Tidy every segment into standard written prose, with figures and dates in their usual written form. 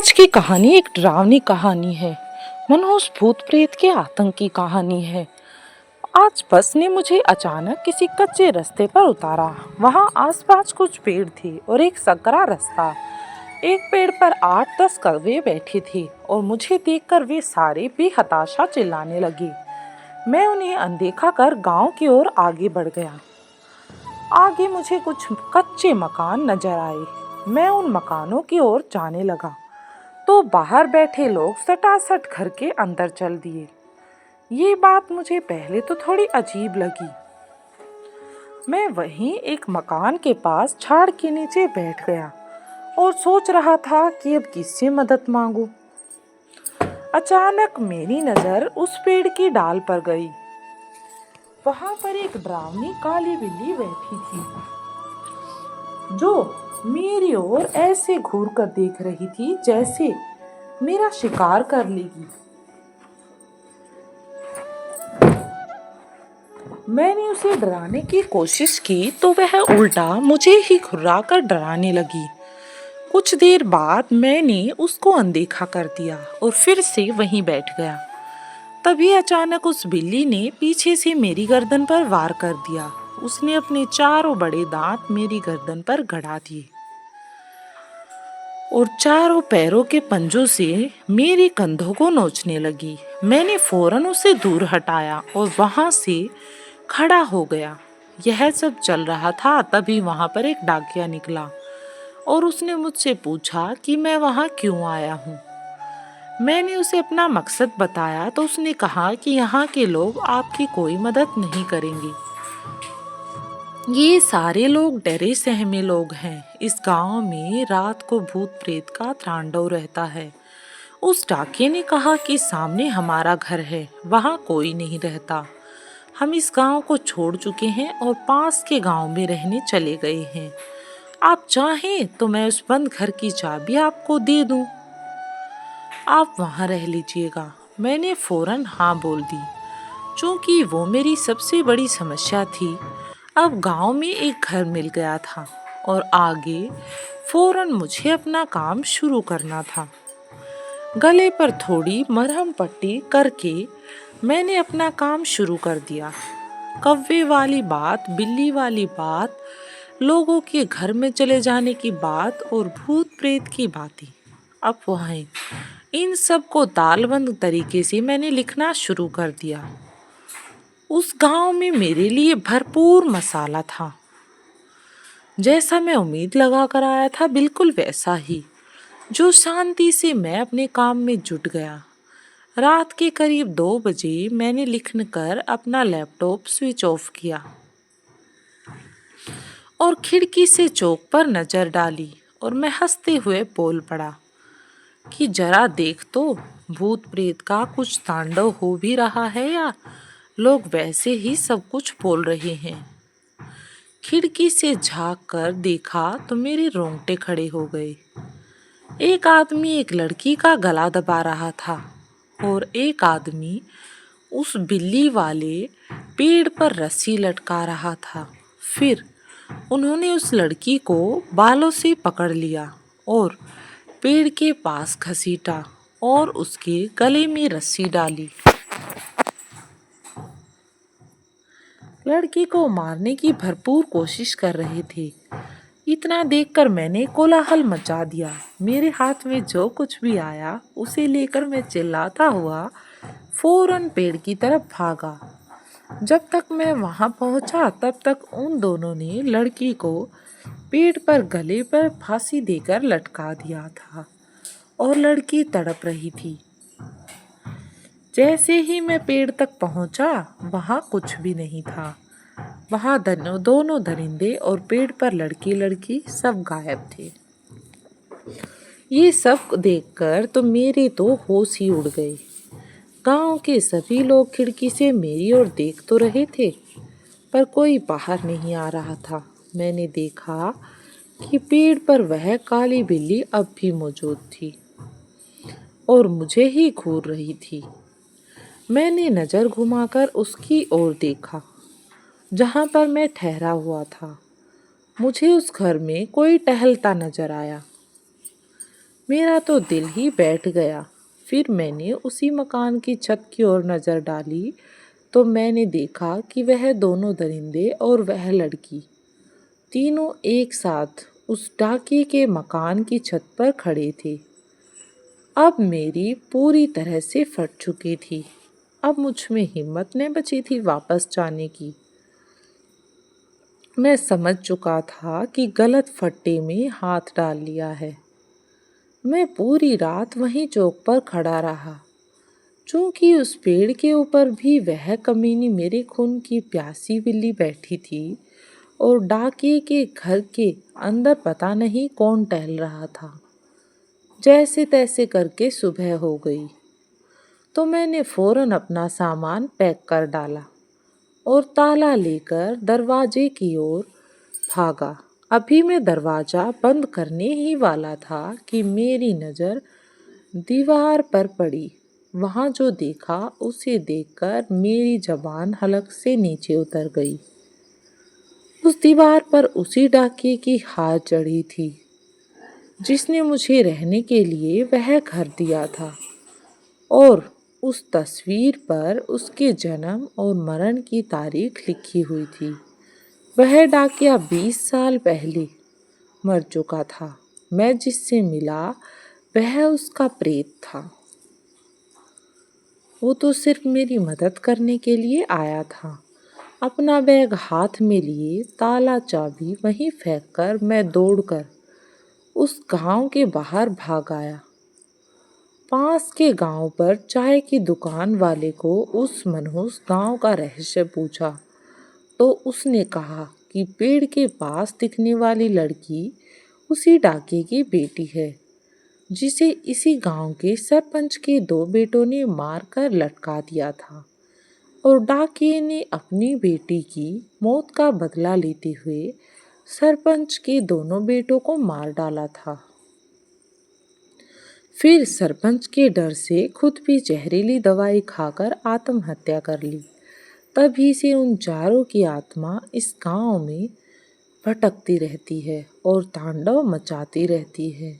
आज की कहानी एक डरावनी कहानी है। मनहूस भूत प्रेत के आतंक की कहानी है। आज बस ने मुझे अचानक किसी कच्चे रास्ते पर उतारा। वहाँ आसपास कुछ पेड़ थे और एक सकरा रास्ता। एक पेड़ पर 8-10 कौवे बैठे थे और मुझे देखकर वे सारे बेहताशा चिल्लाने लगे। मैं उन्हें अनदेखा कर गांव की ओर आगे बढ़ गया। आगे मुझे कुछ कच्चे मकान नजर आए। मैं उन मकानों की ओर जाने लगा तो बाहर बैठे लोग सटासट घर के अंदर चल दिए। ये बात मुझे पहले तो थोड़ी अजीब लगी। मैं वहीं एक मकान के पास झाड़ के नीचे बैठ गया और सोच रहा था कि अब किससे मदद मांगूं। अचानक मेरी नजर उस पेड़ की डाल पर गई। वहां पर एक डरावनी काली बिल्ली बैठी थी जो मेरी ओर ऐसे घूर कर देख रही थी जैसे मेरा शिकार कर लेगी। मैंने उसे डराने की कोशिश की तो वह उल्टा मुझे ही घुर्रा कर डराने लगी। कुछ देर बाद मैंने उसको अनदेखा कर दिया और फिर से वहीं बैठ गया। तभी अचानक उस बिल्ली ने पीछे से मेरी गर्दन पर वार कर दिया। उसने अपने चारों बड़े दांत मेरी गर्दन पर गड़ा दिए और चारों पैरों के पंजों से मेरे कंधों को नोचने लगी। मैंने फौरन उसे दूर हटाया और वहां से खड़ा हो गया। यह सब चल रहा था तभी वहां पर एक डाकिया निकला और उसने मुझसे पूछा कि मैं वहां क्यों आया हूँ। मैंने उसे अपना मकसद बताया तो उसने कहा कि यहाँ के लोग आपकी कोई मदद नहीं करेंगे। ये सारे लोग डरे सहमे लोग हैं। इस गांव में रात को भूत प्रेत का तांडव रहता है। उस डाकिये ने कहा कि सामने हमारा घर है, वहाँ कोई नहीं रहता। हम इस गांव को छोड़ चुके हैं और पास के गांव में रहने चले गए हैं। आप चाहें तो मैं उस बंद घर की चाबी आपको दे दूं। आप वहाँ रह लीजिएगा। मैंने फौरन हाँ बोल दी, क्योंकि वो मेरी सबसे बड़ी समस्या थी। अब गांव में एक घर मिल गया था और आगे फौरन मुझे अपना काम शुरू करना था। गले पर थोड़ी मरहम पट्टी करके मैंने अपना काम शुरू कर दिया। कौवे वाली बात, बिल्ली वाली बात, लोगों के घर में चले जाने की बात और भूत प्रेत की बातें अफवाहें, इन सब को तालबंद तरीके से मैंने लिखना शुरू कर दिया। उस गांव में मेरे लिए भरपूर मसाला था। जैसा मैं उम्मीद लगा कर आया था बिल्कुल वैसा ही। जो शांति से मैं अपने काम में जुट गया। रात के करीब 2 बजे मैंने लिखकर अपना लैपटॉप स्विच ऑफ किया और खिड़की से चौक पर नजर डाली और मैं हंसते हुए बोल पड़ा कि जरा देख तो, भूत प्रेत का कुछ तांडव हो भी रहा है या लोग वैसे ही सब कुछ बोल रहे हैं। खिड़की से झांक कर देखा तो मेरे रोंगटे खड़े हो गए। एक आदमी एक लड़की का गला दबा रहा था और एक आदमी उस बिल्ली वाले पेड़ पर रस्सी लटका रहा था। फिर उन्होंने उस लड़की को बालों से पकड़ लिया और पेड़ के पास घसीटा और उसके गले में रस्सी डाली। लड़की को मारने की भरपूर कोशिश कर रहे थे। इतना देखकर मैंने कोलाहल मचा दिया। मेरे हाथ में जो कुछ भी आया उसे लेकर मैं चिल्लाता हुआ फौरन पेड़ की तरफ भागा। जब तक मैं वहां पहुंचा तब तक उन दोनों ने लड़की को पेड़ पर गले पर फांसी देकर लटका दिया था और लड़की तड़प रही थी। जैसे ही मैं पेड़ तक पहुंचा वहां कुछ भी नहीं था। वहां दोनों दरिंदे और पेड़ पर लड़की लड़की सब गायब थे। ये सब देखकर तो मेरे तो होश ही उड़ गए। गांव के सभी लोग खिड़की से मेरी ओर देख तो रहे थे पर कोई बाहर नहीं आ रहा था। मैंने देखा कि पेड़ पर वह काली बिल्ली अब भी मौजूद थी और मुझे ही घूर रही थी। मैंने नजर घुमाकर उसकी ओर देखा जहां पर मैं ठहरा हुआ था। मुझे उस घर में कोई टहलता नजर आया। मेरा तो दिल ही बैठ गया। फिर मैंने उसी मकान की छत की ओर नज़र डाली तो मैंने देखा कि वह दोनों दरिंदे और वह लड़की तीनों एक साथ उस डाकिए के मकान की छत पर खड़े थे। अब मेरी पूरी तरह से फट चुकी थी। अब मुझ में हिम्मत नहीं बची थी वापस जाने की। मैं समझ चुका था कि गलत फट्टे में हाथ डाल लिया है। मैं पूरी रात वहीं चौक पर खड़ा रहा। चूंकि उस पेड़ के ऊपर भी वह कमीनी मेरे खून की प्यासी बिल्ली बैठी थी और डाकिए के घर के अंदर पता नहीं कौन टहल रहा था। जैसे तैसे करके सुबह हो गई तो मैंने फौरन अपना सामान पैक कर डाला और ताला लेकर दरवाजे की ओर भागा। अभी मैं दरवाज़ा बंद करने ही वाला था कि मेरी नज़र दीवार पर पड़ी। वहाँ जो देखा उसे देखकर मेरी जबान हलक से नीचे उतर गई। उस दीवार पर उसी डाकिए की हार चढ़ी थी जिसने मुझे रहने के लिए वह घर दिया था और उस तस्वीर पर उसके जन्म और मरण की तारीख लिखी हुई थी। वह डाकिया 20 साल पहले मर चुका था। मैं जिससे मिला वह उसका प्रेत था। वो तो सिर्फ मेरी मदद करने के लिए आया था। अपना बैग हाथ में लिए ताला चाबी वहीं फेंककर मैं दौड़कर उस गांव के बाहर भाग आया। पास के गांव पर चाय की दुकान वाले को उस मनहूस गांव का रहस्य पूछा तो उसने कहा कि पेड़ के पास दिखने वाली लड़की उसी डाके की बेटी है जिसे इसी गांव के सरपंच के 2 बेटों ने मारकर लटका दिया था और डाकिए ने अपनी बेटी की मौत का बदला लेते हुए सरपंच के दोनों बेटों को मार डाला था। फिर सरपंच के डर से खुद भी जहरीली दवाई खाकर आत्महत्या कर ली। तभी से उन चारों की आत्मा इस गांव में भटकती रहती है और तांडव मचाती रहती है।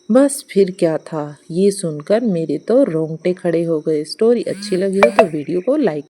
बस फिर क्या था, ये सुनकर मेरे तो रोंगटे खड़े हो गए। स्टोरी अच्छी लगी हो तो वीडियो को लाइक